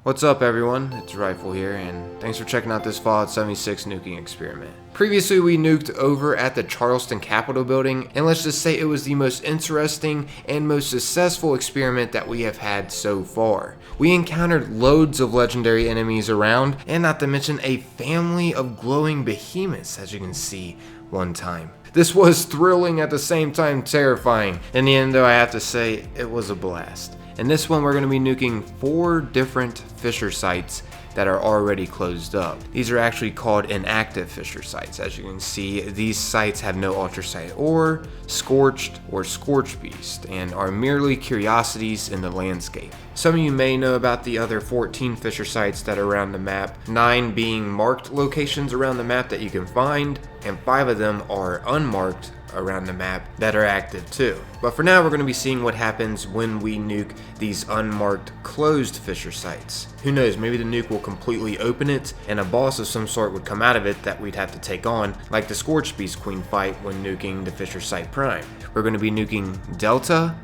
What's up everyone, it's Rifle here, and thanks for checking out this Fallout 76 nuking experiment. Previously we nuked over at the Charleston Capitol building, and let's just say it was the most interesting and most successful experiment that we have had so far. We encountered loads of legendary enemies around, and not to mention a family of glowing behemoths, as you can see one time. This was thrilling at the same time terrifying. In the end though, I have to say it was a blast. In this one, we're going to be nuking 4 different fissure sites that are already closed up. These are actually called inactive fissure sites. As you can see, these sites have no ultracite ore, scorched or scorched beast, and are merely curiosities in the landscape. Some of you may know about the other 14 fissure sites that are around the map, 9 being marked locations around the map that you can find, and 5 of them are unmarked around the map that are active too. But for now, we're going to be seeing what happens when we nuke these unmarked closed fissure sites. Who knows, maybe the nuke will completely open it and a boss of some sort would come out of it that we'd have to take on, like the Scorched Beast Queen fight when nuking the Fissure Site Prime. We're going to be nuking Delta,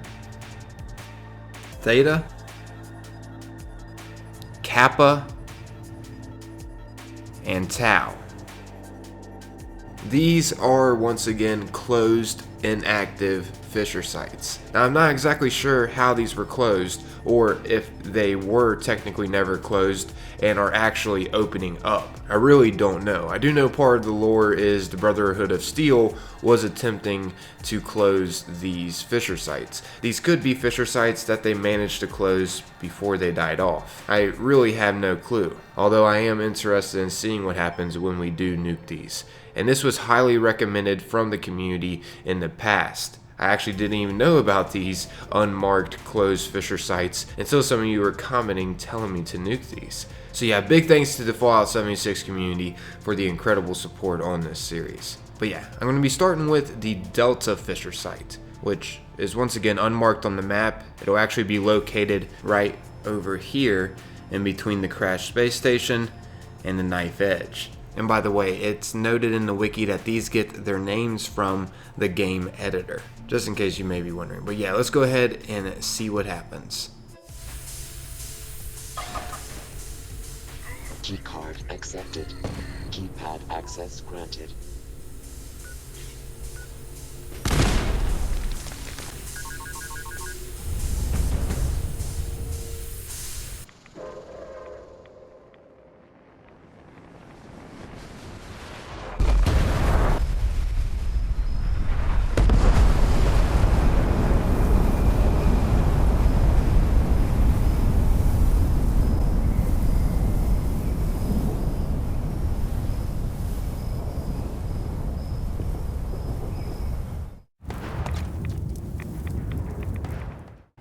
Theta, Kappa, and Tau. These are once again closed, inactive fissure sites. Now I'm not exactly sure how these were closed, or if they were technically never closed and are actually opening up. I really don't know. I do know part of the lore is the Brotherhood of Steel was attempting to close these fissure sites. These could be fissure sites that they managed to close before they died off. I really have no clue, although I am interested in seeing what happens when we do nuke these. And this was highly recommended from the community in the past. I actually didn't even know about these unmarked closed fissure sites until some of you were commenting telling me to nuke these. So yeah, big thanks to the Fallout 76 community for the incredible support on this series. But yeah, I'm going to be starting with the Delta fissure site, which is once again unmarked on the map. It'll actually be located right over here in between the crashed space station and the knife edge. And by the way, it's noted in the wiki that these get their names from the game editor, just in case you may be wondering. But yeah, let's go ahead and see what happens. Keycard accepted. Keypad access granted.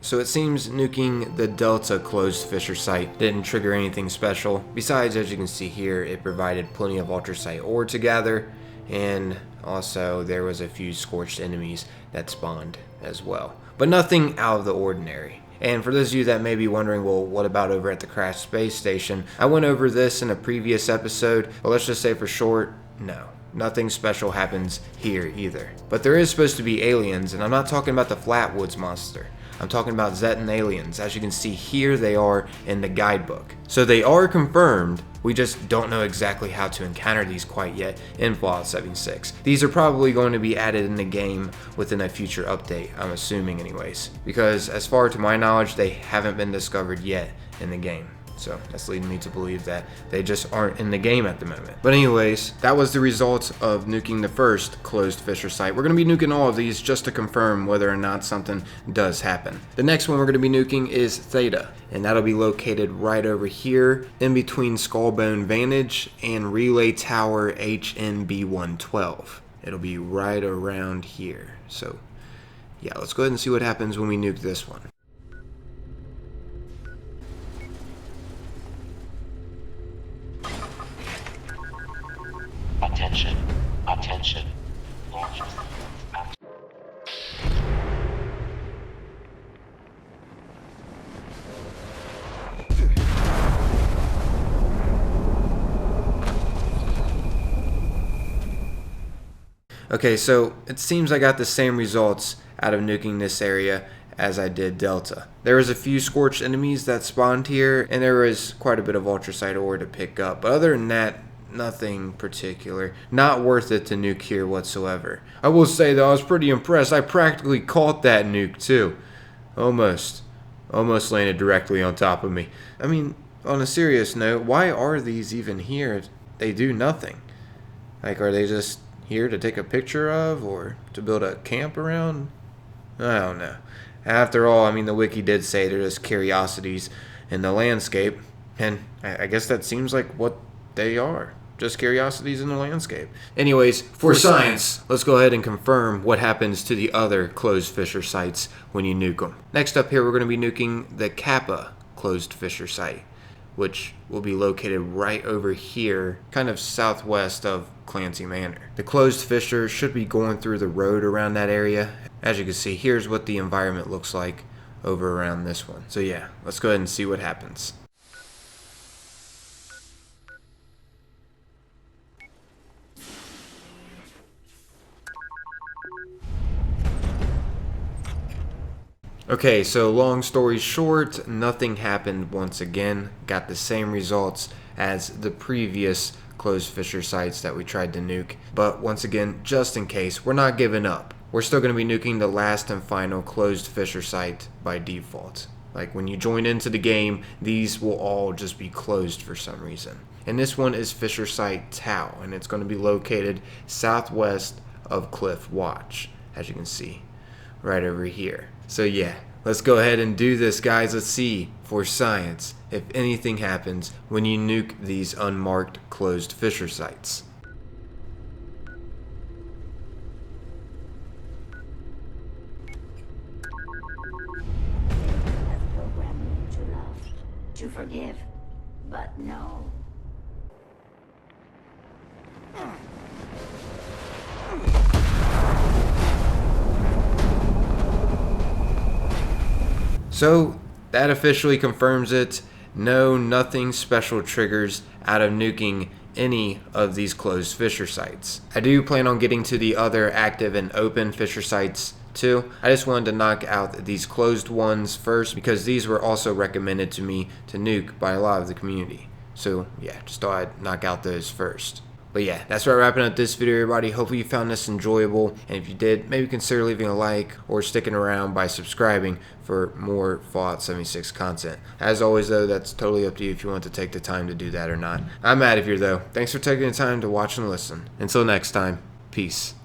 So it seems nuking the Delta closed fissure site didn't trigger anything special. Besides, as you can see here, it provided plenty of ultracite ore to gather, and also there was a few scorched enemies that spawned as well. But nothing out of the ordinary. And for those of you that may be wondering, well, what about over at the crashed space station? I went over this in a previous episode, but let's just say for short, no. Nothing special happens here either. But there is supposed to be aliens, and I'm not talking about the Flatwoods monster. I'm talking about Zetan aliens. As you can see here, they are in the guidebook. So they are confirmed, we just don't know exactly how to encounter these quite yet in Fallout 76. These are probably going to be added in the game within a future update, I'm assuming anyways. Because as far to my knowledge, they haven't been discovered yet in the game. So that's leading me to believe that they just aren't in the game at the moment. But anyways, that was the result of nuking the first closed fissure site. We're going to be nuking all of these just to confirm whether or not something does happen. The next one we're going to be nuking is Theta, and that'll be located right over here in between Skullbone Vantage and Relay Tower HNB-112. It'll be right around here. So yeah, let's go ahead and see what happens when we nuke this one. Attention. Attention. Okay, so it seems I got the same results out of nuking this area as I did Delta. There was a few scorched enemies that spawned here, and there was quite a bit of ultracite ore to pick up. But other than that, nothing particular. Not worth it to nuke here whatsoever. I will say though, I was pretty impressed. I practically caught that nuke too. Almost landed directly on top of me. I mean, on a serious note, why are these even here? They do nothing. Like, are they just here to take a picture of, or to build a camp around? I don't know. After all, I mean, the wiki did say they're just curiosities in the landscape, and I guess that seems like what they are. Just curiosities in the landscape. Anyways, for science, let's go ahead and confirm what happens to the other closed fissure sites when you nuke them. Next up here, we're going to be nuking the Kappa closed fissure site, which will be located right over here, kind of southwest of Clancy Manor. The closed fissure should be going through the road around that area. As you can see, here's what the environment looks like over around this one. So yeah, let's go ahead and see what happens. Okay, so long story short, nothing happened once again. Got the same results as the previous closed fissure sites that we tried to nuke. But once again, just in case, we're not giving up. We're still going to be nuking the last and final closed fissure site by default. Like when you join into the game, these will all just be closed for some reason. And this one is fissure site Tau, and it's going to be located southwest of Cliff Watch, as you can see, right over here. So yeah, let's go ahead and do this, guys. Let's see, for science, if anything happens when you nuke these unmarked closed fissure sites. Have programmed me to love, to forgive, but no. So that officially confirms it. No, nothing special triggers out of nuking any of these closed fissure sites. I do plan on getting to the other active and open fissure sites too. I just wanted to knock out these closed ones first because these were also recommended to me to nuke by a lot of the community. So yeah, just thought I'd knock out those first. But yeah, that's where I'm wrapping up this video, everybody. Hopefully you found this enjoyable. And if you did, maybe consider leaving a like or sticking around by subscribing for more Fallout 76 content. As always, though, that's totally up to you if you want to take the time to do that or not. I'm out of here, though. Thanks for taking the time to watch and listen. Until next time, peace.